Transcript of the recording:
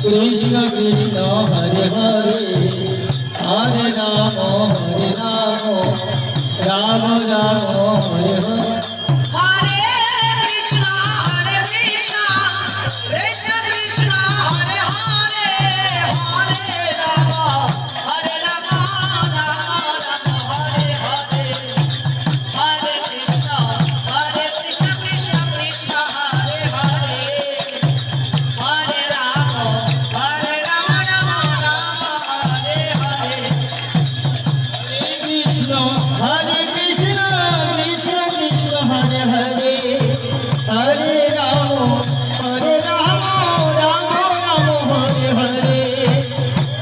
Krishna Krishna Hare Hare Hare Ram Ram Ram Hare Hare. Hare Krishna Krishna Krishna Hare Hare Hare Ram Ram Ram Hare Hare. Hare Krishna Krishna Krishna Hare Hare Hare Ram Ram Ram Hare Hare. Krishna Hare Krishna Krishna Krishna Hare Hare Hare Ram Ram Ram Hare Hare.